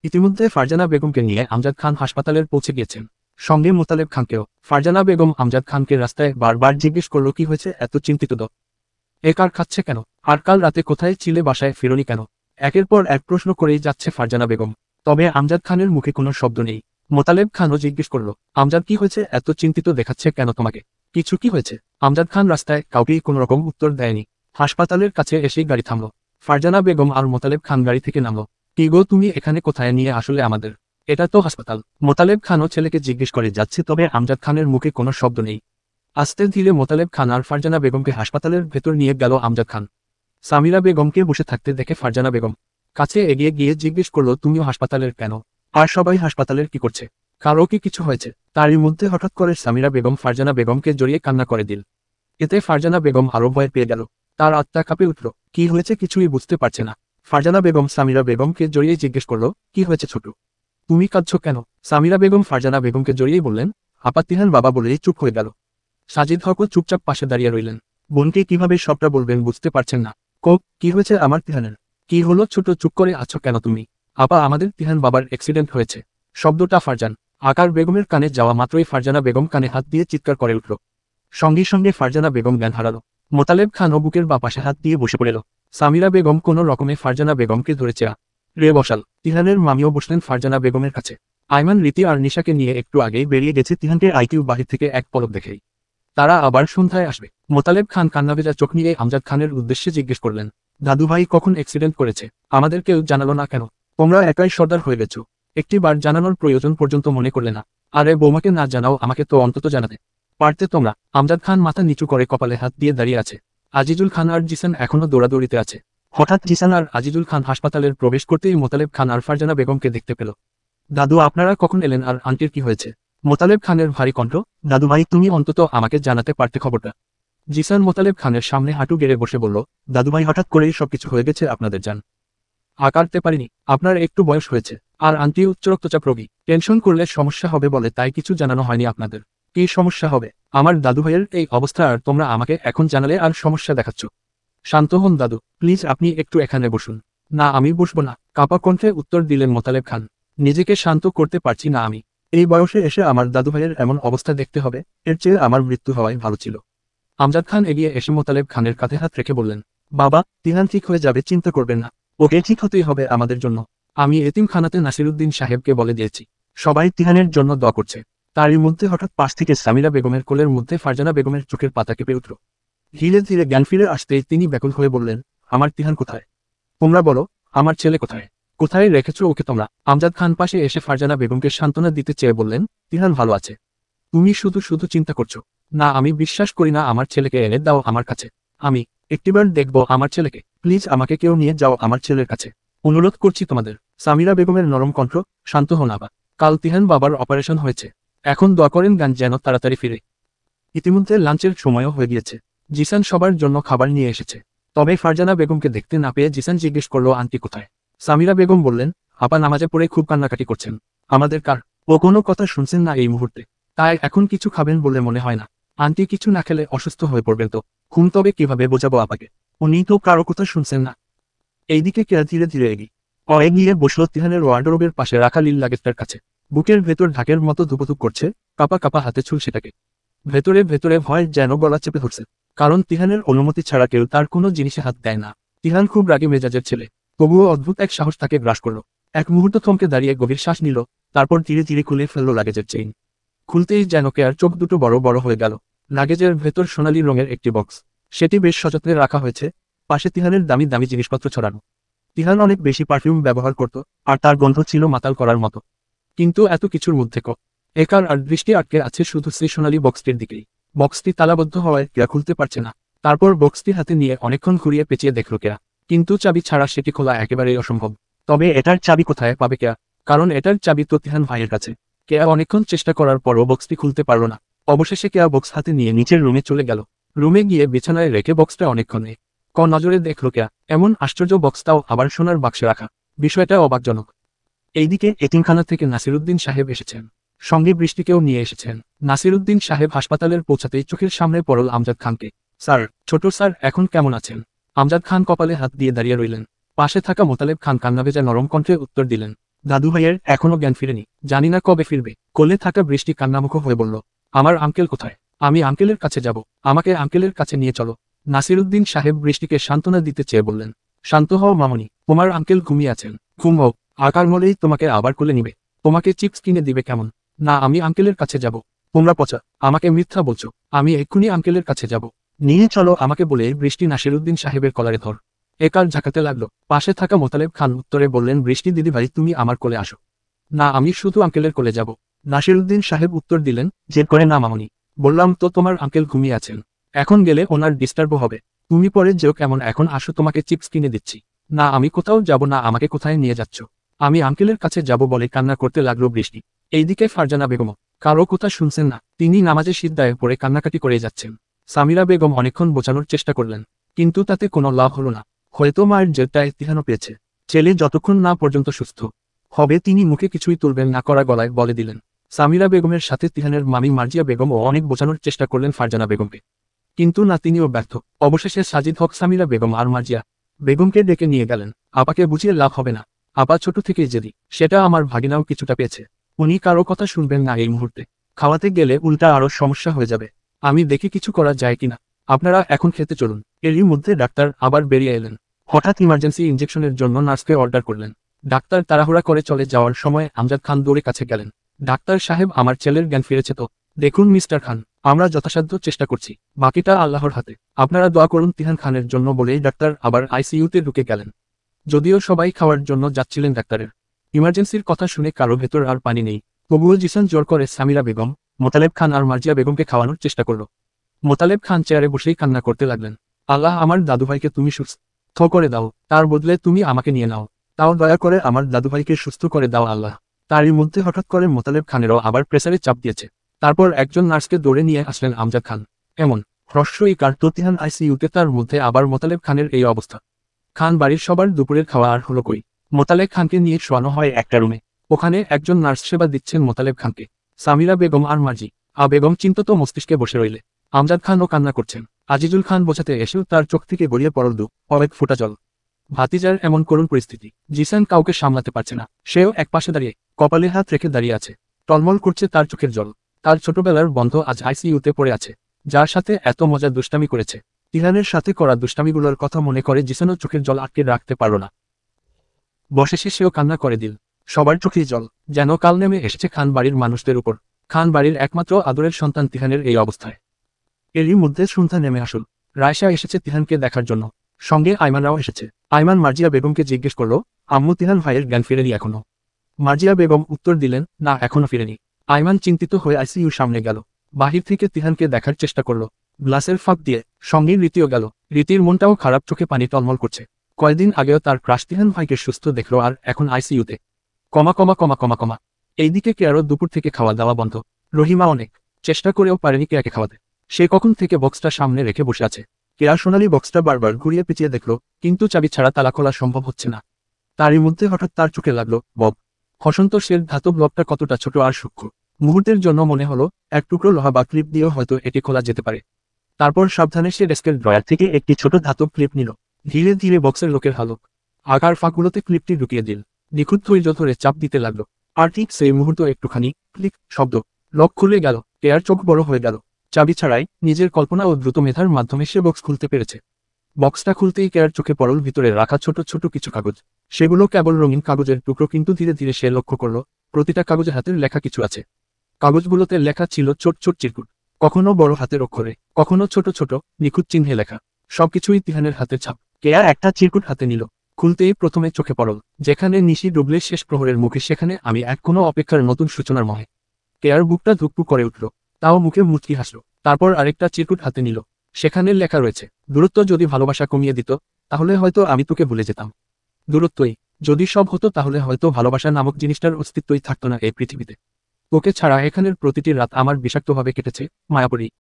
ইতিমধ্যে ফারজানা বেগমকে নিয়ে আমজাদ খান হাসপাতালের পৌঁছে গিয়েছেন, সঙ্গে মোতালেব খানকেও। ফারজানা বেগম আমজাদ খানকে রাস্তায় বারবার জিজ্ঞেস করল কি হয়েছে, এত চিন্তিত কার খাচ্ছে কেন, আর কাল রাতে কোথায় ছিলে, বাসায় ফিরোনি কেন? একের পর এক প্রশ্ন করেই যাচ্ছে ফারজানা বেগম। তবে আমজাদ খানের মুখে কোনো শব্দ নেই। মোতালেব খানও জিজ্ঞেস করল, আমজাদ কি হয়েছে, এত চিন্তিত দেখাচ্ছে কেন তোমাকে? কিছু কি হয়েছে? আমজাদ খান রাস্তায় কাউকেই কোনো রকম উত্তর দেয়নি। হাসপাতালের কাছে এসেই গাড়ি থামল। ফারজানা বেগম আর মোতালেব খান গাড়ি থেকে নামল। কি গো, তুমি এখানে কোথায় নিয়ে আসলে আমাদের? এটা তো হাসপাতাল। মোতালেব খানও ছেলেকে জিজ্ঞেস করে যাচ্ছে, তবে আমজাদ খানের মুখে কোনো শব্দ নেই। আস্তে ধীরে মোতালেব খান আর ফারজানা বেগমকে হাসপাতালের ভেতর নিয়ে গেল আমজাদ খান। সামিরা বেগমকে বসে থাকতে দেখে ফারজানা বেগম কাছে এগিয়ে গিয়ে জিজ্ঞেস করল, তুমিও হাসপাতালের কেন? আর সবাই হাসপাতালের কি করছে? কারো কি কিছু হয়েছে? তারই মধ্যে হঠাৎ করে সামিরা বেগম ফারজানা বেগমকে জড়িয়ে কান্না করে দিল। এতে ফারজানা বেগম আরো ভয় পেয়ে গেল। তার আত্মা কাঁপে উঠল। কি হয়েছে কিছুই বুঝতে পারছে না। ফারজানা বেগম সামিরা বেগমকে জড়িয়ে জিজ্ঞেস করল, কি হয়েছে ছোট? তুমি কাঁদছো কেন? সামিরা বেগম ফারজানা বেগমকে জড়িয়েই বললেন, আপা তিহান বাবা বলেই চুপ হয়ে গেল। সাজিদ হকও চুপচাপ পাশে দাঁড়িয়ে রইলেন। বোনকে কিভাবে সবটা বলবেন বুঝতে পারছেন না। কি হয়েছে আমার তিহানের? কি হলো ছোট, চুপ করে আছো কেন তুমি? আপা আমাদের তিহান বাবার অ্যাক্সিডেন্ট হয়েছে। শব্দটা ফারজান আকার বেগমের কানে যাওয়া মাত্রই ফারজানা বেগম কানে হাত দিয়ে চিৎকার করে উঠল। সঙ্গে সঙ্গে ফারজানা বেগম জ্ঞান হারালো। মোতালেব খানও বুকের বা পাশে হাত দিয়ে বসে পড়েল। সামিরা বেগম কোনো রকমে ফারজানা বেগমকে ধরেছে রে বসাল। তিহানের মামিও বসলেন ফারজানা বেগমের কাছে। আইমান, রীতি আর নিশাকে নিয়ে একটু আগেই বেরিয়ে গেছে তিহানকে আইকিউ বাহির থেকে এক পলক দেখেই। তারা আবার সন্ধ্যায় আসবে। মোতালেব খান কান্নাভেজা চোখ নিয়ে আমজাদ খানের উদ্দেশ্যে জিজ্ঞেস করলেন, দাদুভাই কখন অ্যাক্সিডেন্ট করেছে? আমাদের কেউ জানালো না কেন? তোমরা একাই সর্দার হয়ে গেছো, একটি বার জানানোর প্রয়োজন পর্যন্ত মনে করলে না। আরে বৌমাকে না জানাও, আমাকে তো অন্তত জানাতে পারতে তোমরা। আমজাদ খান মাথা নিচু করে কপালে হাত দিয়ে দাঁড়িয়ে আছে। আজিজুল খান আর জিসান এখনো দৌড়াদৌড়িতে আছে। হঠাৎ জিসান আর আজিজুল খান হাসপাতালের প্রবেশ করতেই মোতালেব খান আর ফারজানা বেগমকে দেখতে পেল। দাদু আপনারা কখন এলেন, আর আন্টির কি হয়েছে? মোতালেব খানের ভারী কণ্ঠ, দাদুভাই তুমি অন্তত আমাকে জানাতে পারতে খবরটা। জিসান মোতালেব খানের সামনে হাঁটু গেড়ে বসে বলল, দাদুভাই হঠাৎ করেই সবকিছু হয়ে গেছে, আপনাদের জান আকারতে পারিনি। আপনার একটু বয়স হয়েছে, আর আন্টি উচ্চ রক্তচাপ রোগী, টেনশন করলে সমস্যা হবে বলে তাই কিছু জানানো হয়নি আপনাদের। কি সমস্যা হবে? আমার দাদুভাইয়ের এই অবস্থা, আর তোমরা আমাকে এখন জানালে আর সমস্যা দেখাচ্ছ। শান্ত হন দাদু, প্লিজ আপনি একটু এখানে বসুন। না আমি বসবো না, কাঁপা কণ্ঠে উত্তর দিলেন মোতালেব খান। নিজেকে শান্ত করতে পারছি না আমি। এই বয়সে এসে আমার দাদুভাইয়ের এমন অবস্থা দেখতে হবে, এর চেয়ে আমার মৃত্যু হওয়াই ভালো ছিল। আমজাদ খান এগিয়ে এসে মোতালেব খানের কাঁধে হাত রেখে বললেন, বাবা তিহান ঠিক হয়ে যাবে, চিন্তা করবেন না। ওকে ঠিক হতেই হবে আমাদের জন্য। আমি এতিমখানাতে নাসিরুদ্দিন সাহেবকে বলে দিয়েছি, সবাই তিহানের জন্য দোয়া করছে। তারই মধ্যে হঠাৎ পাশ থেকে সামিরা বেগমের কোলের মধ্যে ফারজানা বেগমের চোখের পাতা কেঁপে উঠল। ধীরে ধীরে জ্ঞান ফিরে আসতেই তিনি ব্যাকুল হয়ে বললেন, আমার তিহান কোথায়? তোমরা বলো, আমার ছেলে কোথায়? কোথায় রেখেছো ওকে তোমরা? আমজাদ খান পাশে এসে ফারজানা বেগমকে সান্ত্বনা দিতে চেয়ে বললেন, তিহান ভালো আছে। তুমি শুধু শুধু চিন্তা করছো। না আমি বিশ্বাস করি না, আমার ছেলেকে এনে দাও আমার কাছে। আমি একটিবার দেখব আমার ছেলেকে। প্লিজ আমাকে কেউ নিয়ে যাও আমার ছেলের কাছে, অনুরোধ করছি তোমাদের। সামিরা বেগমের নরম কণ্ঠ, শান্ত হন আবার। কাল তিহান বাবার অপারেশন হয়েছে, এখন দোয়া করেন গান যেন তাড়াতাড়ি ফিরে। ইতিমধ্যে লাঞ্চের সময়ও হয়ে গিয়েছে। জিসান সবার জন্য খাবার নিয়ে এসেছে। তবে ফারজানা বেগমকে দেখতে না পেয়ে জিসান জিজ্ঞেস করল, আন্টি কোথায়? সামিরা বেগম বললেন, আপা নামাজে পড়ে খুব কান্নাকাটি করছেন। আমাদের কার? ও কোনো কথা শুনছেন না এই মুহূর্তে, তাই এখন কিছু খাবেন বলে মনে হয় না। আন্টি কিছু না খেলে অসুস্থ হয়ে পড়বেন তো। ঘুম তবে কিভাবে বোঝাবো আপাকে, উনি তো কারো কথা শুনছেন না। এইদিকে কেয়া ধীরে ধীরে এগিয়ে বসল তিহানের ওয়ার্ডরোবের পাশে রাখা লীল লাগেজটার কাছে। বুকের ভেতর ঢাকের মতো ধুপুধুপ করছে, কাপা কাপা হাতে ছুল সেটাকে। ভেতরে ভেতরে ভয় যেন গলা চেপে ধরছে, কারণ তিহানের অনুমতি ছাড়া কেউ তার কোনো জিনিসে হাত দেয় না। তিহান খুব রাগী মেজাজের ছেলে, তবুও অদ্ভুত এক সাহস তাকে গ্রাস করল। এক মুহূর্ত থমকে দাঁড়িয়ে গভীর শ্বাস নিল, তারপর ধীরে ধীরে খুলে ফেলল লাগেজের চেইন। খুলতেই যেন কেয়ার চোখ দুটো বড় বড় হয়ে গেল। লাগেজের ভেতর সোনালী রঙের একটি বক্স, সেটি বেশ সযত্নে রাখা হয়েছে। পাশে তিহানের দামি দামি জিনিসপত্র ছড়ানো। তিহান অনেক বেশি পারফিউম ব্যবহার করত, আর তার গন্ধ ছিল মাতাল করার মতো। কিন্তু এত কিছুর মধ্যে একার আর দৃষ্টি আটকে আছে শুধু সেই সোনালী বক্সটির দিকেই। বক্সটি তালাবদ্ধ হওয়ায় কেয়া খুলতে পারছে না। তারপর বক্সটি হাতে নিয়ে অনেকক্ষণ ঘুরিয়ে পেঁচিয়ে দেখল কেয়া, কিন্তু চাবি ছাড়া সেটি খোলা একেবারেই অসম্ভব। তবে এটার চাবি কোথায় পাবে কেয়া? কারণ এটার চাবি তো তিহান ভাইয়ের কাছে। কেয়া অনেকক্ষণ চেষ্টা করার পরও বক্সটি খুলতে পারল না। অবশেষে কেয়া বক্স হাতে নিয়ে নিচের রুমে চলে গেল। রুমে গিয়ে বিছানায় রেখে বক্সটা অনেকক্ষণ নজরে দেখল কেয়া, এমন আশ্চর্য বক্সটাও আবার সোনার বাক্সে রাখা। বিষয়টা অবাকজনক। এইদিকে এতিমখানা থেকে নাসিরুদ্দিন সাহেব এসেছেন, সঙ্গে বৃষ্টিকেও নিয়ে এসেছেন। নাসিরুদ্দিন সাহেব হাসপাতালের পৌঁছাতেই চোখের সামনে পড়ল আমজাদ খানকে। স্যার, ছোট স্যার এখন কেমন আছেন? আমজাদ খান কপালে হাত দিয়ে দাঁড়িয়ে রইলেন। পাশে থাকা মোতালেব খান কান্নাভেজা নরম কণ্ঠে উত্তর দিলেন, দাদু ভাইয়ের এখনো জ্ঞান ফিরেনি, জানি না কবে ফিরবে। কোলে থাকা বৃষ্টি কান্নামুখো হয়ে বলল, আমার আঙ্কেল কোথায়? আমি আঙ্কেলের কাছে যাব, আমাকে আঙ্কেলের কাছে নিয়ে চলো। নাসিরুদ্দিন সাহেব বৃষ্টিকে সান্ত্বনা দিতে চেয়ে বললেন, শান্ত হও মামনি, তোমার আঙ্কেল ঘুমিয়ে আছেন, ঘুম হোক, আকার মলেই তোমাকে আবার কোলে নিবে। তোমাকে চিপস কিনে দিবে কেমন? না, আমি আঙ্কেলের কাছে যাব। তোমরা পচা, আমাকে মিথ্যা বলছো, আমি এক্ষুনি আঙ্কেলের কাছে যাব। নিয়ে চলো আমাকে বলে বৃষ্টি নাসিরুদ্দিন সাহেবের কলারে ধর। একার ঝাঁকাতে লাগলো। পাশে থাকা মোতালেব খান উত্তরে বললেন, বৃষ্টি দিদি ভাই তুমি আমার কোলে আসো। না, আমি শুধু আঙ্কেলের কোলে যাব। নাসিরুদ্দিন সাহেব উত্তর দিলেন, জেদ করে না মামনি, বললাম তো তোমার আঙ্কেল ঘুমিয়ে আছেন, এখন গেলে ওনার ডিস্টার্বও হবে। তুমি পরে যেও কেমন, এখন আসো তোমাকে চিপস কিনে দিচ্ছি। না, আমি কোথাও যাব না, আমাকে কোথায় নিয়ে যাচ্ছ? আমি আঙ্কেলের কাছে যাব বলে কান্না করতে লাগলো বৃষ্টি। এইদিকে ফারজানা বেগমও কারো কথা শুনছেন না, তিনি নামাজে সিজদায় পড়ে কান্নাকাটি করে যাচ্ছেন। সামিরা বেগম অনেকক্ষণ বোঝানোর চেষ্টা করলেন, কিন্তু তাতে কোনো লাভ হলো না। হয়তো মায়ের জেদটা ইতিহানও পেয়েছে, ছেলে যতক্ষণ না পর্যন্ত সুস্থ হবে তিনি মুখে কিছুই তুলবেন না করা গলায় বলে দিলেন। সামিরা বেগমের সাথে তিহানের মামি মার্জিয়া বেগমও অনেক বোঝানোর চেষ্টা করলেন ফারজানা বেগমকে, কিন্তু না, তিনিও ব্যর্থ। অবশেষে সাজিদ হক সামিরা বেগম আর মার্জিয়া বেগমকে ডেকে নিয়ে গেলেন। আপাকে বুঝিয়ে লাভ হবে না, আপা ছোট থেকেই জেদি, সেটা আমার ভাগিনাও কিছুটা পেয়েছে। উনি কারো কথা শুনবেন না এই মুহূর্তে, খাওয়াতে গেলে উল্টা আরো সমস্যা হয়ে যাবে। আমি দেখি কিছু করা যায় কিনা, আপনারা এখন খেতে চলুন। এরই মধ্যে ডাক্তার আবার বেরিয়ে এলেন। হঠাৎ ইমার্জেন্সি ইনজেকশনের জন্য নার্সকে অর্ডার করলেন। ডাক্তার তাড়াহুড়া করে চলে যাওয়ার সময় আমজাদ খান দৌড়ে কাছে গেলেন। ডাক্তার সাহেব, আমার ছেলের জ্ঞান ফিরেছে তো? দেখুন মিস্টার খান, আমরা যথাসাধ্য চেষ্টা করছি, বাকিটা আল্লাহর হাতে, আপনারা দোয়া করুন তিহান খানের জন্য বলেই ডাক্তার আবার আইসিইউতে ঢুকে গেলেন। যদিও সবাই খাওয়ার জন্য যাচ্ছিলেন ডাক্তারের ইমার্জেন্সির কথা শুনে কারো ভেতর আর পানি নেই, তবুও জিসান জোর করে সামিরা বেগম, মোতালেব খান আর মার্জিয়া বেগমকে খাওয়ানোর চেষ্টা করল। মোতালেব খান চেয়ারে বসেই কান্না করতে লাগলেন, আল্লাহ, আমার দাদুভাইকে তুমি সুস্থ করে দাও, তার বদলে তুমি আমাকে নিয়ে নাও, তাও দয়া করে আমার দাদুভাইকে সুস্থ করে দাও আল্লাহ। তারই মধ্যে হঠাৎ করে মোতালেব খানেরও আবার প্রেসারে চাপ দিয়েছে। তারপর একজন নার্সকে দৌড়ে নিয়ে আসলেন আমজাদ খান। এমন হ্রস্বই কার্ততিহান আইসিইউতে, তার মধ্যে আবার মোতালেব খানের এই অবস্থা। খান বাড়ির সবার দুপুরের খাওয়া আর হলো কই। মোতালেব খানকে নিয়ে শোয়ানো হয় একটা রুমে, ওখানে একজন নার্স সেবা দিচ্ছেন মোতালেব খানকে। সামিরা বেগম আর মার্জি বেগম চিন্তিত মস্তিষ্কে বসে রইলে। আমজাদ খানও কান্না করছেন। আজিজুল খান বোঝাতে এসেও তার চোখ থেকে গড়িয়ে পড়ল অনেক ফোঁটা জল। ভাতিজার এমন করুণ পরিস্থিতি, জিসান কাউকে সামলাতে পারছে না, সেও একপাশে দাঁড়িয়ে কপালে হাত রেখে দাঁড়িয়ে আছে। টলমল করছে তার চোখের জল। তার ছোটবেলার বন্ধ আজ আইসিইউতে পড়ে আছে, যার সাথে এত মজা দুষ্টামি করেছে। তিহানের সাথে করা দুষ্টামিগুলোর কথা মনে করে জিসানও চোখের জল আটকে রাখতে পারল না। বসেসে সেও কান্না করে দিল। সবার চোখেই জল, যেন কাল নেমে এসেছে খান বাড়ির মানুষদের উপর। খান বাড়ির একমাত্র আদরের সন্তান তিহানের এই অবস্থায়। এরই মধ্যে সন্ধ্যা নেমে আসল। রায়শা এসেছে তিহানকে দেখার জন্য, সঙ্গে আইমানরাও এসেছে। আইমান মার্জিয়া বেগমকে জিজ্ঞেস করল, আম্মু তিহান ভাইয়ের জ্ঞান ফিরেনি এখনো? মার্জিয়া বেগম উত্তর দিলেন, না এখনো ফিরেনি। আইমান চিন্তিত হয়ে আইসিইউর সামনে গেল, বাহির থেকে তিহানকে দেখার চেষ্টা করল, গ্লাসের ফাঁক দিয়ে। সঙ্গে রীতিও গেল। রীতির মনটাও খারাপ, চোখে পানি টলমল করছে। কয়েকদিন আগেও তার ক্রাশ তিহান ভাইকে সুস্থ দেখল, আর এখন আইসিইউতে। কমা কমা কমা কমা কমা এইদিকে কেয়ারও দুপুর থেকে খাওয়া দাওয়া বন্ধ। রহিমা অনেক চেষ্টা করেও পারেনি কেয়াকে খাওয়াতে। সে কখন থেকে বক্সটা সামনে রেখে বসে আছে। কেয়া সোনালি বক্সটা বারবার ঘুরিয়ে পেঁচিয়ে দেখল, কিন্তু চাবি ছাড়া তালা খোলা সম্ভব হচ্ছে না। তারই মধ্যে হঠাৎ তার চোখে লাগলো বব। হসন্ত সের ধাতব ব্লকটা কতটা ছোট আর সূক্ষ্ম। মুহূর্তের জন্য মনে হলো এক টুকরো লোহা বা ক্লিপ দিয়েও হয়তো এটি খোলা যেতে পারে। তারপর সাবধানে সে ডেস্কের ড্রয়ার থেকে একটি ছোট ধাতব ক্লিপ নিল। ধীরে ধীরে বক্সের লোকের হালক আকার ফাঁকগুলোতে ক্লিপটি ঢুকিয়ে দিল। নিখুঁত ধৈর্য ধরে চাপ দিতে লাগলো। আর ঠিক সেই মুহূর্ত একটুখানি ক্লিক শব্দ, লক খুলে গেল। কেয়ার চোখ বড় হয়ে গেল। চাবি ছাড়াই নিজের কল্পনা ও দ্রুত মেধার মাধ্যমে সে বক্স খুলতে পেরেছে। বক্সটা খুলতেই কেয়ার চোখে পড়ল ভিতরে রাখা ছোট ছোট কিছু কাগজ। সেগুলো কেবল রঙিন কাগজের টুকরো, কিন্তু ধীরে ধীরে সে লক্ষ্য করল প্রতিটা কাগজে হাতের লেখা কিছু আছে। কাগজগুলোতে লেখা ছিল ছোট ছোট চিরকুট, কখনো বড় হাতের অক্ষরে, কখনো ছোট ছোট নিখুঁত চিহ্নে লেখা। সবকিছুই তিহানের হাতের ছাপ। কেয়ার একটা চিরকুট হাতে নিল। খুলতেই প্রথমে চোখে পড়ল, যেখানে নিশি ডুবলে শেষ প্রহরের মুখে, সেখানে আমি এক কোনো অপেক্ষার নতুন সূচনার মহে। কেয়ার বুকটা ধুকপুক করে উঠল, তাও মুখে মুচকি হাসল। তারপর আরেকটা চিরকুট হাতে নিল। সেখানে লেখা রয়েছে, দূরত্ব যদি ভালোবাসা কমিয়ে দিত, তাহলে হয়তো আমি তোকে ভুলে যেতাম। দূরত্বই যদি সব হতো, তাহলে হয়তো ভালোবাসা নামক জিনিসটার অস্তিত্বই থাকতো না এই পৃথিবীতে। তোকে ছাড়া এখানের প্রতিটি রাত আমার বিষাক্তভাবে কেটেছে মায়াপরি।